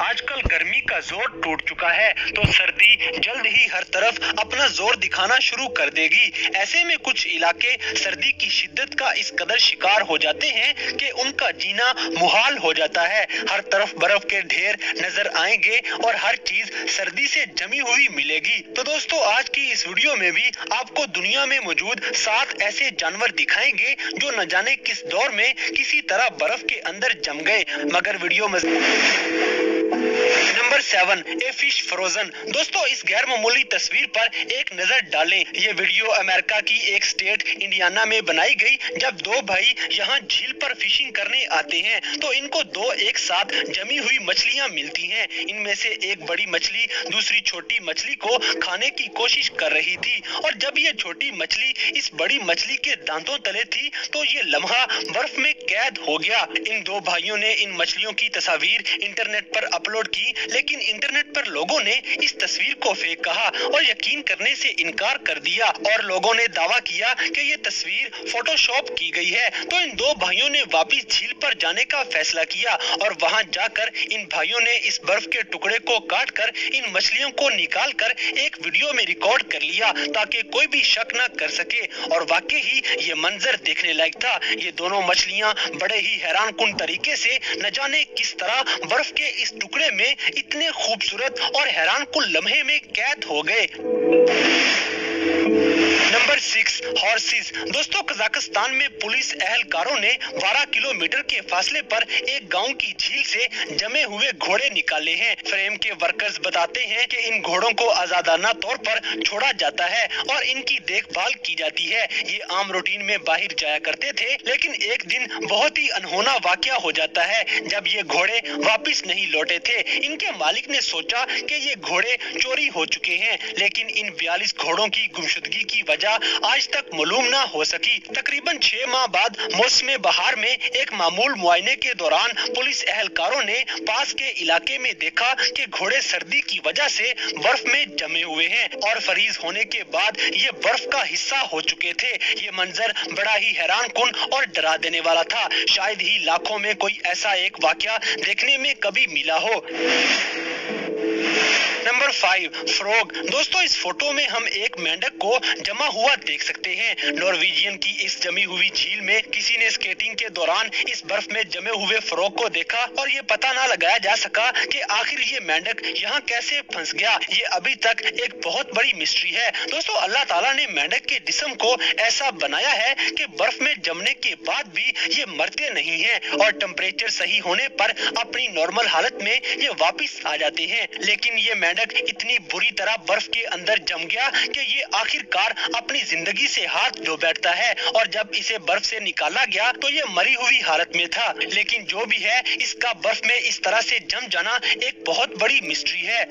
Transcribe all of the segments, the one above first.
आजकल गर्मी का जोर टूट चुका है तो सर्दी जल्द ही हर तरफ अपना जोर दिखाना शुरू कर देगी। ऐसे में कुछ इलाके सर्दी की शिद्दत का इस कदर शिकार हो जाते हैं कि उनका जीना मुहाल हो जाता है। हर तरफ बर्फ के ढेर नजर आएंगे और हर चीज सर्दी से जमी हुई मिलेगी। तो दोस्तों, आज की इस वीडियो में भी आपको दुनिया में मौजूद 7 ऐसे जानवर दिखाएंगे जो न जाने किस दौर में किसी तरह बर्फ के अंदर जम गए, मगर video number 7, a fish frozen. दोस्तों, इस गैर मामूली तस्वीर पर एक नजर डालें। ये वीडियो अमेरिका की एक स्टेट इंडियाना में बनाई गई। जब दो भाई यहाँ झील पर फिशिंग करने आते हैं तो इनको दो एक साथ जमी हुई मछलियाँ मिलती हैं। इनमें से एक बड़ी मछली दूसरी छोटी मछली को खाने की कोशिश कर रही थी और जब ये छोटी मछली इस बड़ी मछली के दांतों तले थी तो ये लम्हा बर्फ में कैद हो गया। इन दो भाइयों ने इन मछलियों की तस्वीर इंटरनेट पर अपलोड की, लेकिन इंटरनेट पर लोगों ने इस तस्वीर को फेक कहा और यकीन करने से इनकार कर दिया और लोगों ने दावा किया कि ये तस्वीर फोटोशॉप की गई है। तो इन दो भाइयों ने वापस झील पर जाने का फैसला किया और वहां जाकर इन भाइयों ने इस बर्फ के टुकड़े को काटकर इन मछलियों को निकालकर एक वीडियो में रिकॉर्ड कर लिया ताकि कोई भी शक न कर सके। और वाकई ही ये मंजर देखने लायक था। ये दोनों मछलियां बड़े ही हैरानकुन तरीके से न जाने किस तरह बर्फ के इस टुकड़े में इतने खूबसूरत और हैरानकुन लम्हे में कैद हो गए। Number 6, horses. दोस्तों, कजाकिस्तान में पुलिस एहलकारों ने 12 किलोमीटर के फासले पर एक गांव की झील से जमे हुए घोड़े निकाले हैं। फ्रेम के वर्कर्स बताते हैं कि इन घोड़ों को आजादाना तौर पर छोड़ा जाता है और इनकी देखभाल की जाती है। ये आम रूटीन में बाहर जाया करते थे, लेकिन एक दिन बहुत ही अनहोना वाकया हो जाता है जब ये घोड़े वापस नहीं लौटे थे। इनके मालिक ने सोचा कि ये घोड़े चोरी हो चुके हैं, लेकिन इन 42 घोड़ों की गुमशुदगी की वजह आज तक मालूम न हो सकी। तकरीबन 6 माह बाद मौसम बहार में एक मामूल मुआयने के दौरान पुलिस एहलकारों ने पास के इलाके में देखा कि घोड़े सर्दी की वजह से बर्फ में जमे हुए हैं और फ्रीज होने के बाद ये बर्फ का हिस्सा हो चुके थे। ये मंजर बड़ा ही हैरानकुन और डरा देने वाला था। शायद ही लाखों में कोई ऐसा एक वाकया देखने में कभी मिला हो। Number 5, frog. दोस्तों, इस फोटो में हम एक मेंढक को जमा हुआ देख सकते हैं। नॉर्वेजियन की इस जमी हुई झील में किसी ने स्केटिंग के दौरान इस बर्फ में जमे हुए फ्रॉग को देखा और ये पता ना लगाया जा सका कि आखिर ये मेंढक यहाँ कैसे फंस गया। ये अभी तक एक बहुत बड़ी मिस्ट्री है। दोस्तों, अल्लाह ताला ने मेंढक के जिस्म को ऐसा बनाया है कि बर्फ में जमने के बाद भी ये मरते नहीं हैं और टेम्परेचर सही होने पर अपनी नॉर्मल हालत में ये वापिस आ जाते हैं। लेकिन ये मेंढक इतनी बुरी तरह बर्फ के अंदर जम गया कि ये आखिरकार अपनी जिंदगी से हाथ धो बैठता है और जब इसे बर्फ से निकाला गया तो ये मरी हुई हालत में था। लेकिन जो भी है, इसका बर्फ में इस तरह से जम जाना एक बहुत बड़ी मिस्ट्री है।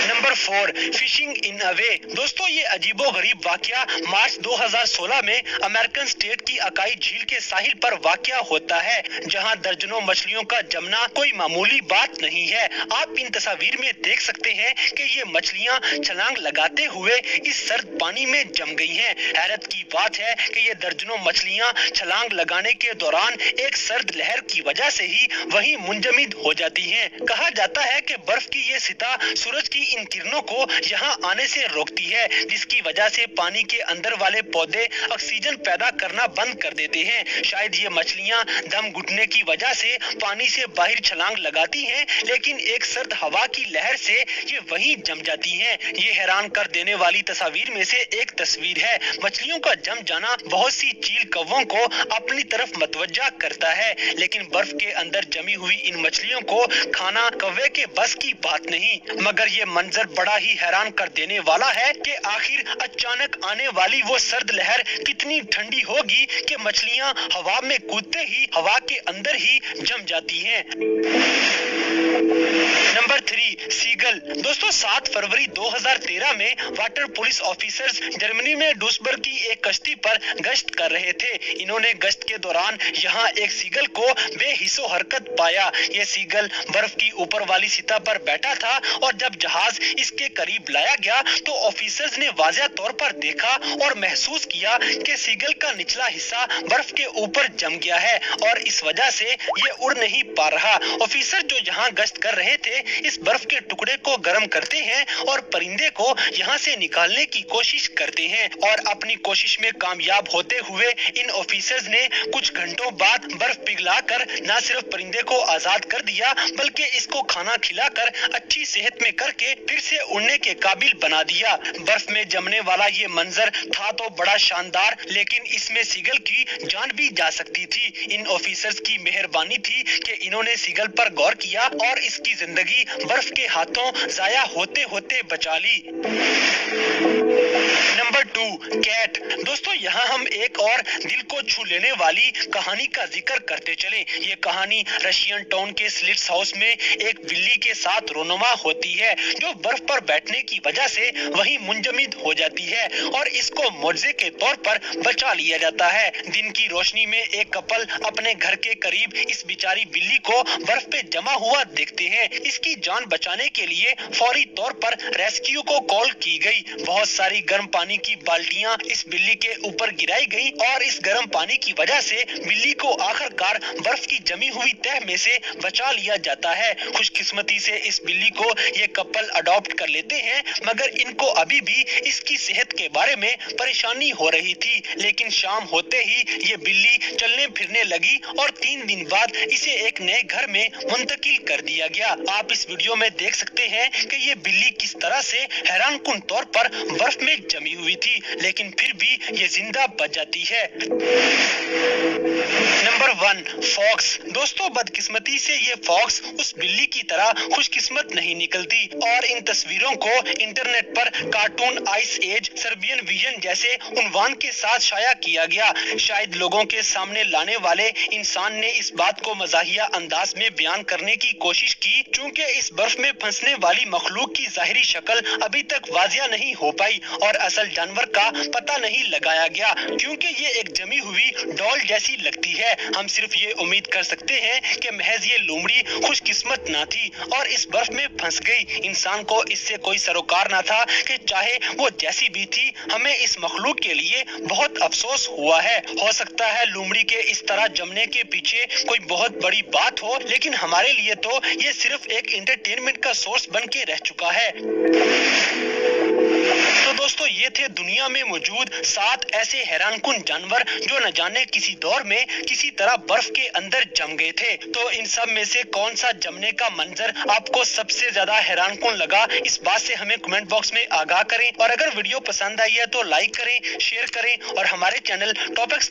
नंबर 4, फिशिंग इन अ वे। दोस्तों, ये अजीबोगरीब वाकया मार्च 2016 में अमेरिकन स्टेट की अकाई झील के साहिल पर वाकया होता है, जहां दर्जनों मछलियों का जमना कोई मामूली बात नहीं है। आप इन तस्वीर में देख सकते हैं कि ये मछलियां छलांग लगाते हुए इस सर्द पानी में जम गई हैं। हैरत की बात है कि ये दर्जनों मछलियां छलांग लगाने के दौरान एक सर्द लहर की वजह से ही वहीं मुंजमद हो जाती हैं। कहा जाता है कि बर्फ की ये सतह सूरज की इन किरणों को यहाँ आने से रोकती है, जिसकी वजह से पानी के अंदर वाले पौधे ऑक्सीजन पैदा करना बंद कर देते हैं। शायद ये मछलियाँ दम घुटने की वजह से पानी से बाहर छलांग लगाती हैं, लेकिन एक सर्द हवा की लहर से ये वहीं जम जाती हैं। ये हैरान कर देने वाली तस्वीर में से एक तस्वीर है। मछलियों का जम जाना बहुत सी चील कौवों को अपनी तरफ मतवज्जा करता है, लेकिन बर्फ के अंदर जमी हुई इन मछलियों को खाना कौवे के बस की बात नहीं। मगर ये मंजर बड़ा ही हैरान कर देने वाला है कि आखिर अचानक आने वाली वो सर्द लहर कितनी ठंडी होगी कि मछलियां हवा में कूदते ही हवा के अंदर ही जम जाती हैं। Number 3, seagull. दोस्तों, 7 फरवरी 2013 में वाटर पुलिस ऑफिसर्स जर्मनी में डूसबर्ग की एक कश्ती पर गश्त कर रहे थे। इन्होंने गश्त के दौरान यहाँ एक सीगल को बेहिस्सो हरकत पाया। ये सीगल बर्फ की ऊपर वाली सतह पर बैठा था और जब जहाज इसके करीब लाया गया तो ऑफिसर्स ने वाज़िह तौर पर देखा और महसूस किया कि सीगल का निचला हिस्सा बर्फ के ऊपर जम गया है और इस वजह से ये उड़ नहीं पा रहा। ऑफिसर जो यहाँ गश्त कर रहे थे इस बर्फ के टुकड़े को गर्म करते हैं और परिंदे को यहाँ से निकालने की कोशिश करते हैं और अपनी कोशिश में कामयाब होते हुए इन ऑफिसर्स ने कुछ घंटों बाद बर्फ पिघलाकर न सिर्फ परिंदे को आजाद कर दिया बल्कि इसको खाना खिलाकर अच्छी सेहत में करके फिर से उड़ने के काबिल बना दिया। बर्फ में जमने वाला ये मंजर था तो बड़ा शानदार, लेकिन इसमें सीगल की जान भी जा सकती थी। इन ऑफिसर्स की मेहरबानी थी कि इन्होंने सीगल पर गौर किया और इसकी जिंदगी बर्फ के हाथों जाया होते होते बचा ली। Number 2, cat. दोस्तों यहाँ हम एक और दिल को छू लेने वाली कहानी का जिक्र करते चले। ये कहानी रशियन टाउन के स्लिट्स हाउस में एक बिल्ली के साथ रोनुमा होती है जो बर्फ पर बैठने की वजह से वहीं मुंजमद हो जाती है और इसको मुआवजे के तौर पर बचा लिया जाता है। दिन की रोशनी में एक कपल अपने घर के करीब इस बेचारी बिल्ली को बर्फ पे जमा हुआ देखते हैं। इसकी जान बचाने के लिए फौरी तौर पर रेस्क्यू को कॉल की गई। बहुत सारी गर्म पानी की बाल्टियां इस बिल्ली के ऊपर गिराई गई और इस गर्म पानी की वजह से बिल्ली को आखिरकार बर्फ की जमी हुई तह में से बचा लिया जाता है। खुशकिस्मती से इस बिल्ली को ये कपल अडॉप्ट कर लेते हैं, मगर इनको अभी भी इसकी सेहत के बारे में परेशानी हो रही थी। लेकिन शाम होते ही ये बिल्ली चलने फिरने लगी और 3 दिन बाद इसे एक नए घर में मुंतकिल कर दिया गया। आप इस वीडियो में देख सकते हैं कि ये बिल्ली किस तरह से हैरानकुन तौर पर बर्फ में जमी हुई थी, लेकिन फिर भी ये जिंदा बच जाती है। Number 1, fox. दोस्तों बदकिस्मती से ये फॉक्स उस बिल्ली की तरह खुशकिस्मत नहीं निकलती और इन तस्वीरों को इंटरनेट पर cartoon ice age Serbian vision जैसे उन्वान के साथ शाया किया गया। शायद लोगों के सामने लाने वाले इंसान ने इस बात को मजाहिया अंदाज में बयान करने की कोशिश की, चूंकि इस बर्फ में फंसने वाली मखलूक की जाहिरी शक्ल अभी तक वाजिया नहीं हो पाई और असल जानवर का पता नहीं लगाया गया, क्योंकि ये एक जमी हुई डॉल जैसी लगती है। हम सिर्फ ये उम्मीद कर सकते हैं कि महज ये लोमड़ी खुशकिस्मत ना थी और इस बर्फ में फंस गई। इंसान को इससे कोई सरोकार ना था कि चाहे वो जैसी भी थी, हमें इस मखलूक के लिए बहुत अफसोस हुआ है। हो सकता है लोमड़ी के इस तरह जमने के पीछे कोई बहुत बड़ी बात हो, लेकिन हमारे लिए तो ये सिर्फ एक एंटरटेनमेंट का सोर्स बन के रह चुका है। तो दोस्तों ये थे दुनिया में मौजूद 7 ऐसे हैरानकुन जानवर जो न जाने किसी दौर में किसी तरह बर्फ के अंदर जम गए थे। तो इन सब में से कौन सा जमने का मंजर आपको सबसे ज्यादा हैरानकुन लगा, इस बात से हमें कमेंट बॉक्स में आगाह करें और अगर वीडियो पसंद आई है तो लाइक करें, शेयर करें और हमारे चैनल टॉपिक्स